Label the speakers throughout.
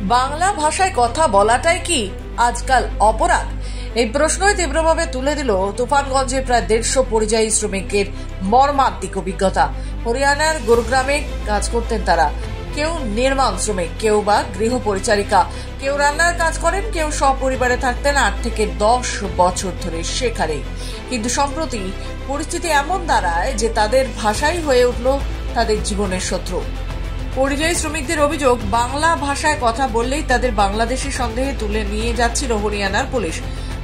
Speaker 1: বাংলা ভাষায় কথা বলাটাই কি আজকাল অপরাধ? এই প্রশ্নই তীব্রভাবে তুলে দিল তুফানগঞ্জে প্রায় 150 পরিযায়ী শ্রমিকের মর্মান্তিক অভিজ্ঞতা। হরিয়ানার গুরুগ্রামে কাজ করতেন তারা। কেউ নির্মাণ শ্রমিক, কেউ বা গৃহ পরিচারিকা, কেউ রান্নার কাজ করেন, কেউ সপরিবারে থাকতেন 8 থেকে 10 বছর ধরে সেখানে। কিন্তু সম্প্রতি পরিস্থিতি এমন দাঁড়ায় যে তাদের ভাষাই হয়ে উঠল তাদের জীবনের শত্রু। পরিযায়ী শ্রমিকদের অভিযোগ, বাংলা ভাষায় কথা বললেই তাদের বাংলাদেশি সন্দেহে তুলে নিয়ে যাচ্ছিল হরিয়ানার পুলিশ।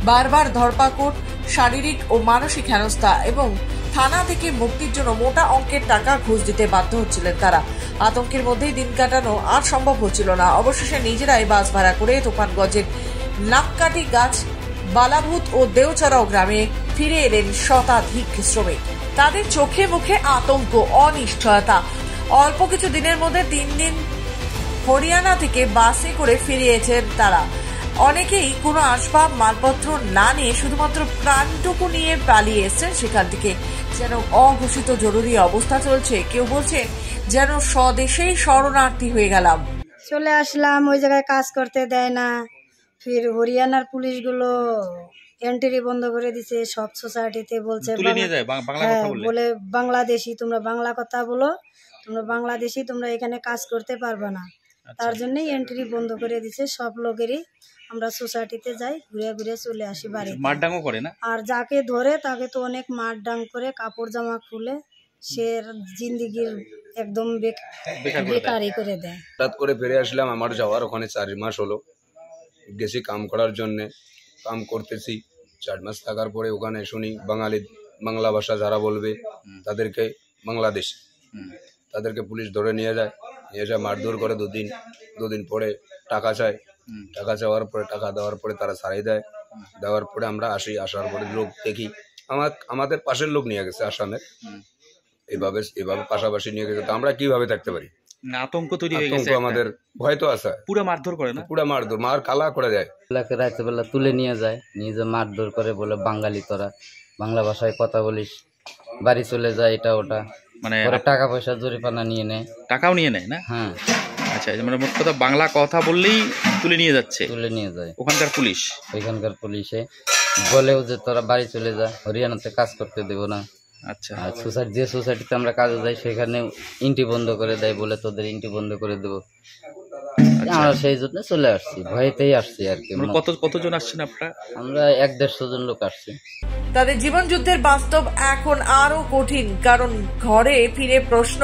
Speaker 1: বারবার ধরপাকড়, শারীরিক ও মানসিক হেনস্থা এবং থানা থেকে মুক্তির জন্য মোটা অঙ্কের টাকা ঘুষ দিতে বাধ্য হচ্ছিলেন তারা। আতঙ্কের মধ্যেই দিন কাটানো আর সম্ভব হচ্ছিল না। অবশেষে নিজেরাই বাস ভাড়া করে তুফানগঞ্জের নাককাটি গাছ, বালাভূত ও দেওচড়াও গ্রামে ফিরে এলেন শতাধিক শ্রমিক। তাদের চোখে মুখে আতঙ্ক, অনিশ্চয়তা। অল্প কিছু দিনের মধ্যে 3 দিন হরিয়ানা থেকে বাসে করে ফিরিয়েছেন তারা। অনেকেই কোনো আসবাব মালপত্র না নিয়ে শুধুমাত্র প্রাণটুকু নিয়ে পালিয়ে এসছেন সেখান থেকে। যেন অঘোষিত জরুরি অবস্থা চলছে। কেউ বলছেন যেন স্বদেশেই শরণার্থী হয়ে গেলাম।
Speaker 2: চলে আসলাম, ওই জায়গায় কাজ করতে দেয় না। ফির হরিয়ানার পুলিশগুলো এন্ট্রি বন্ধ করে দিছে সব সোসাইটিতে। বলছে বলে বাংলাদেশি, তোমরা বাংলা কথা বলো, তোমরা বাংলাদেশি, তোমরা এখানে কাজ করতে পারবে না। তার জন্যই এন্ট্রি বন্ধ করে দিছে সব লোকেরই। আমরা সোসাইটিতে যাই, ঘুরে ঘুরে চলে আসি বাড়ি।
Speaker 3: মারডাঙ্গও করে না?
Speaker 2: আর যাকে ধরে তাকে তো অনেক মারডাং করে, কাপড় জামা খুলে সে জিন্দিগির একদম বেকারি করে দেয়।
Speaker 4: হঠাৎ করে ফিরে আসলাম। আমার যাওয়ার ওখানে 4 মাস হলো। গেছি কাম করার জন্যে, কাম করতেছি। 4 মাস থাকার পরে ওখানে শুনি বাংলা ভাষা যারা বলবে তাদেরকে বাংলাদেশ, তাদেরকে পুলিশ ধরে নিয়ে যায় মারধর করে। 2 দিন পরে টাকা চায়। টাকা চাওয়ার পরে, টাকা দেওয়ার পরে তারা ছাড়াই দেয়। দেওয়ার পরে আমরা আসি। আসার পরে লোক দেখি আমাদের পাশের লোক নিয়ে গেছে আসামের। এভাবে পাশাপাশি নিয়ে গেছে। তো আমরা কিভাবে থাকতে পারি?
Speaker 3: আতঙ্ক তৈরি হয়ে গেছে
Speaker 4: আমাদের। ভয় তো আছে।
Speaker 3: পুরো মারধর করে না?
Speaker 4: পুরো মার কালা করে যায়।
Speaker 5: রাত্রেবেলা তুলে নিয়ে যায়, নিজে মারধর করে, বলে বাঙালি তোরা বাংলা ভাষায় কথা বলিস, বাড়ি চলে যায়, এটা ওটা। মানে টাকা পয়সা জরিমানা নিয়ে নেয়।
Speaker 3: টাকাও নিয়ে নেয় না?
Speaker 5: হ্যাঁ।
Speaker 3: আচ্ছা, মানে মোট কথা বাংলা কথা বললেই তুলে নিয়ে যাচ্ছে।
Speaker 5: তুলে নিয়ে যায়
Speaker 3: ওখানকার পুলিশ।
Speaker 5: ওইখানকার পুলিশে বলেও যে তোরা বাড়ি চলে যা, হরিয়ানাতে কাজ করতে দেবো না।
Speaker 3: আচ্ছা।
Speaker 5: আর যে সোসাইটিতে আমরা কাজে যাই সেখানে ইন্টি বন্ধ করে দেয়, বলে তোদের ইন্টি বন্ধ করে দেবো। আমরা সেই জন্য চলে আসছি, ভয়েতেই আসছি আর কি।
Speaker 3: কতজন আসছেন আপনারা?
Speaker 5: আমরা 150 জন লোক আসছি।
Speaker 1: তাদের জীবন যুদ্ধের বাস্তব এখন আরো কঠিন, কারণ ঘরে ফিরে প্রশ্ন,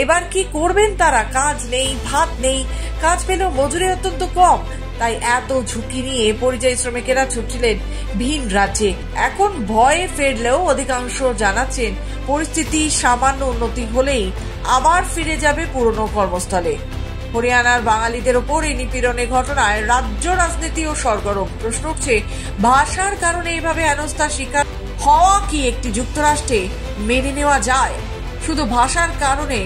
Speaker 1: এবার কি করবেন তারা? কাজ নেই, ভাত নেই, কাজ পেলেও মজুরি অত্যন্ত কম। তাই এত ঝুঁকি নিয়ে পরিযায়ী শ্রমিকেরা ছুটছিলেন ভিন রাজ্যে। এখন ভয়ে ফিরলেও অধিকাংশ জানাচ্ছেন পরিস্থিতি সামান্য উন্নতি হলেই আবার ফিরে যাবে পুরনো কর্মস্থলে। হরিয়ানার বাঙালিদের ওপর এই নিপীড়নের ঘটনায় রাজ্য রাজনীতিও সরগরম। প্রশ্ন উঠছে, ভাষার কারণে এইভাবে হেনস্থার শিকার হওয়া কি একটি যুক্তরাষ্ট্রে মেনে নেওয়া যায়? শুধু ভাষার কারণে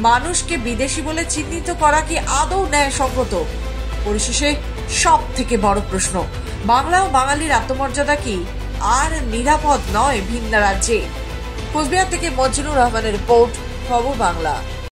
Speaker 1: মানুষকে বিদেশি বলে চিহ্নিত করা কি আদৌ ন্যায়সঙ্গত? পরিশেষে সব থেকে বড় প্রশ্ন, বাংলা ও বাঙালির আত্মমর্যাদা কি আর নিরাপদ নয় ভিন্ন রাজ্যে? কোচবিহার থেকে মজনুর রহমানের রিপোর্ট, খবর বাংলা।